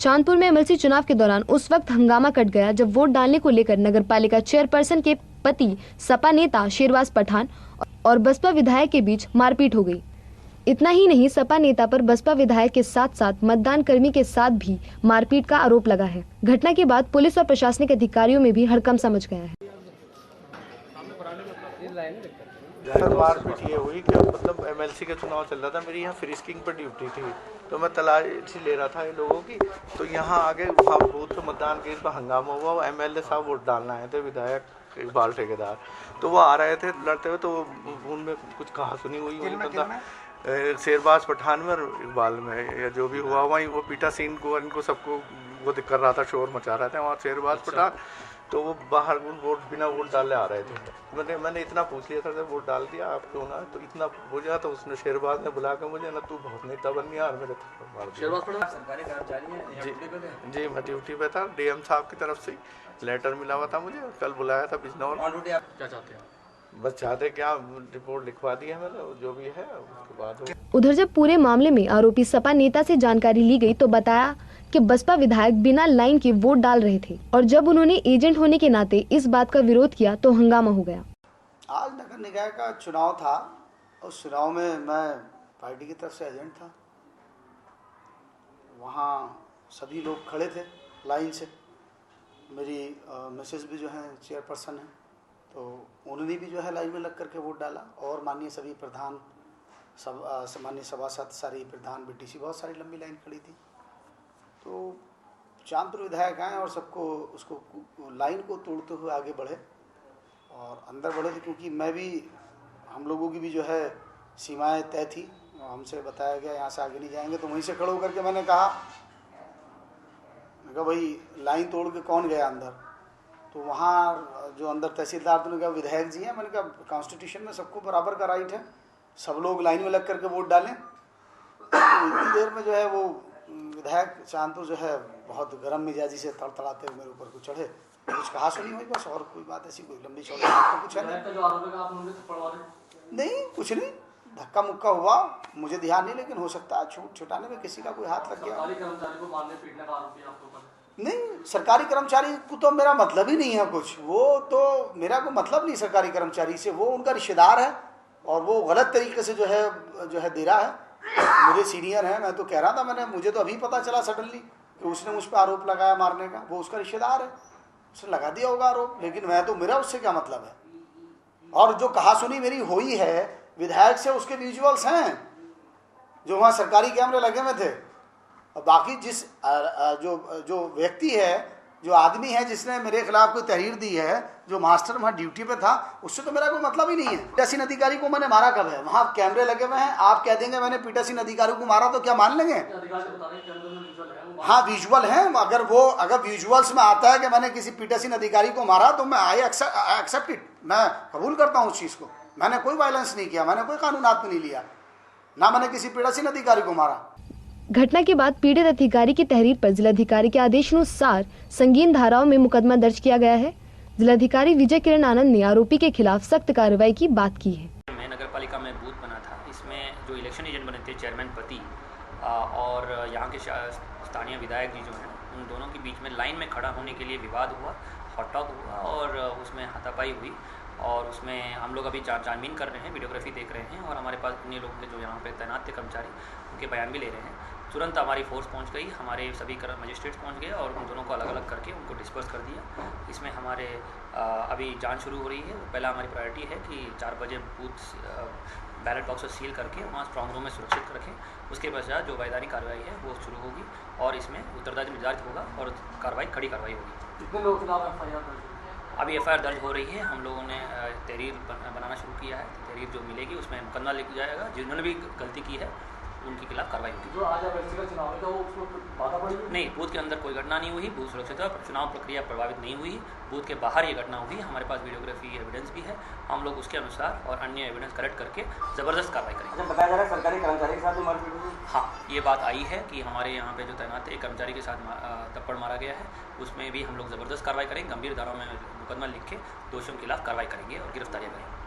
चांदपुर में एमएलसी चुनाव के दौरान उस वक्त हंगामा कट गया जब वोट डालने को लेकर नगरपालिका चेयरपर्सन के पति सपा नेता शेरवास पठान और बसपा विधायक के बीच मारपीट हो गई। इतना ही नहीं, सपा नेता पर बसपा विधायक के साथ साथ मतदान कर्मी के साथ भी मारपीट का आरोप लगा है। घटना के बाद पुलिस और प्रशासनिक अधिकारियों में भी हड़कंप मच गया है। सर मारपीट ये हुई कि मतलब एमएलसी का चुनाव चल रहा था, मेरी यहाँ फ्रिस्किंग पर ड्यूटी थी, तो मैं तलाशी ले रहा था इन लोगों की। तो यहाँ आगे वहाँ बूथ पे मतदान केंद्र पर हंगामा हुआ। वो एमएलए साहब वोट डालना आए थे, विधायक इकबाल ठेकेदार, तो वो आ रहे थे लड़ते हुए, तो उनमें कुछ कहा सुनी हुई बंदा शेरबाज पठान में और इकबाल में, या जो भी हुआ वहीं वो पीटा सीन को इनको सबको वो कर रहा था, शोर मचा रहा था वहाँ शेरबाज पठान। तो वो बाहर वोट बिना वोट डाले आ रहे थे। मैंने इतना पूछ लिया था, वोट डाल दिया आप क्यों ना, तो इतना बोला तो उसने शेरबाज ने बुला के मुझे ना, तू बहुत नेता बन गया, और मेरे सरकारी कर्मचारी हैं। जी मैं ड्यूटी पे था, डीएम साहब की तरफ से लेटर मिला हुआ था मुझे, कल बुलाया था बिजनौर। क्या चाहते हैं? बस चाहते क्या, रिपोर्ट लिखवा दी है मैंने, जो भी है उसके बाद। उधर जब पूरे मामले में आरोपी सपा नेता से जानकारी ली गई तो बताया कि बसपा विधायक बिना लाइन के वोट डाल रहे थे और जब उन्होंने एजेंट होने के नाते इस बात का विरोध किया तो हंगामा हो गया। आज नगर निकाय का चुनाव था, उस चुनाव में मैं पार्टी की तरफ से एजेंट था। वहाँ सभी लोग खड़े थे लाइन से। मेरी मिसेस भी जो है चेयरपर्सन है, तो उन्होंने भी जो है लाइन में लग करके वोट डाला, और माननीय सभी प्रधान माननीय सभासद, सारी प्रधान बीटीसी, बहुत सारी लंबी लाइन खड़ी थी। तो चांदपुर विधायक आए और सबको उसको लाइन को तोड़ते हुए आगे बढ़े और अंदर बढ़े थे, क्योंकि मैं भी, हम लोगों की भी जो है सीमाएं तय थी, हमसे बताया गया यहाँ से आगे नहीं जाएंगे। तो वहीं से खड़े होकर के मैंने कहा भाई लाइन तोड़ के कौन गया अंदर? तो वहाँ जो अंदर तहसीलदार, तो ने कहा विधायक जी हैं। मैंने कहा कॉन्स्टिट्यूशन में सबको बराबर का राइट है, सब लोग लाइन में लग करके वोट डालें। तो इतनी देर में जो है वो विधायक चांदपुर जो है बहुत गर्म मिजाजी से तड़तड़ाते हुए मेरे ऊपर को चढ़े। कुछ कहा सुनी हुई बस, और कोई बात ऐसी कोई लंबी चौड़ी बात तो कुछ है नहीं, कुछ नहीं, धक्का मुक्का हुआ, मुझे ध्यान नहीं, लेकिन हो सकता है छूट छुटाने में किसी का कोई हाथ लग गया। नहीं, सरकारी कर्मचारी को तो मेरा मतलब ही नहीं है कुछ, वो तो मेरा कोई मतलब नहीं सरकारी कर्मचारी से, वो उनका रिश्तेदार है और वो गलत तरीके से जो है दे रहा है। मुझे सीनियर है, मैं तो कह रहा था, मुझे तो अभी पता चला सडनली कि उसने मुझ पर आरोप लगाया मारने का। वो उसका रिश्तेदार है, उसने लगा दिया होगा आरोप, लेकिन मैं तो, मेरा उससे क्या मतलब है। और जो कहा सुनी मेरी हुई है विधायक से, उसके विजुअल्स हैं जो वहाँ सरकारी कैमरे लगे हुए थे। और बाकी जिस जो व्यक्ति है, जो आदमी है जिसने मेरे खिलाफ कोई तहरीर दी है, जो मास्टर वहाँ ड्यूटी पे था, उससे तो मेरा कोई मतलब ही नहीं है। पीठासीन अधिकारी को मैंने मारा कब है? वहाँ कैमरे लगे हुए हैं, आप कह देंगे मैंने पीठासीन अधिकारी को मारा तो क्या मान लेंगे? हाँ विजुअल है, अगर विजुअल्स में आता है कि मैंने किसी पीठासीन अधिकारी को मारा तो मैं आई एक्सेप्ट इट, मैं कबूल करता हूँ उस चीज़ को। मैंने कोई वायलेंस नहीं किया, मैंने कोई कानून हाथ में नहीं लिया, ना मैंने किसी पीठासीन अधिकारी को मारा। घटना के बाद पीड़ित अधिकारी की तहरीर पर जिलाधिकारी के आदेशानुसार संगीन धाराओं में मुकदमा दर्ज किया गया है। जिलाधिकारी विजय किरण आनंद ने आरोपी के खिलाफ सख्त कार्रवाई की बात की है। मैं नगरपालिका में बूथ बना था, इसमें जो इलेक्शन एजेंट बने थे चेयरमैन पति और यहाँ के स्थानीय विधायक जी जो हैं, उन दोनों के बीच में लाइन में खड़ा होने के लिए विवाद हुआ, हॉट टॉक हुआ और उसमें हाथापाई हुई। और उसमें हम लोग अभी छानबीन कर रहे हैं, वीडियोग्राफी देख रहे हैं और हमारे पास अन्य लोग के जो यहाँ पे तैनात थे कर्मचारी, उनके बयान भी ले रहे हैं। तुरंत हमारी फोर्स पहुंच गई, हमारे सभी मजिस्ट्रेट्स पहुंच गए और उन दोनों को अलग अलग करके उनको डिस्पर्स कर दिया। इसमें हमारे अभी जांच शुरू हो रही है। पहला हमारी प्रायोरिटी है कि 4 बजे बूथ बैलेट बॉक्स स्सील करके वहाँ स्ट्रॉन्ग रूम में सुरक्षित रखें। उसके पश्चात जो वैधानिक कार्रवाई है वो शुरू होगी और इसमें उत्तरदायित्व निर्धारित होगा और कार्रवाई खड़ी होगी। कितने लोगों के खिलाफ एफआईआर दर्ज? अभी एफआईआर दर्ज हो रही है। हम लोगों ने तहरीर बनाना शुरू किया है। तहरीर जो मिलेगी उसमें मुकदमा लिखा जाएगा, जिन्होंने भी गलती की है उनके खिलाफ कार्रवाई होगी। जो आज एमएलसी का चुनाव था वो उसमें बाधा पड़ी? नहीं, बूथ के अंदर कोई घटना नहीं हुई, बूथ सुरक्षित है, चुनाव प्रक्रिया प्रभावित नहीं हुई। बूथ के बाहर ये घटना हुई। हमारे पास वीडियोग्राफी एविडेंस भी है, हम लोग उसके अनुसार और अन्य एविडेंस कलेक्ट करके ज़बरदस्त कार्रवाई करेंगे। अच्छा, बताया जा रहा है सरकारी कर्मचारी के साथ भी मारपीट हुई? हाँ, ये बात आई है कि हमारे यहाँ पे जो तैनात थे, एक कर्मचारी के साथ थप्पड़ मारा गया है, उसमें भी हम लोग ज़बरदस्त कार्रवाई करेंगे। गंभीर धाराओं में मुकदमा लिख के दोषियों के खिलाफ कार्रवाई करेंगे और गिरफ्तारियाँ करेंगे।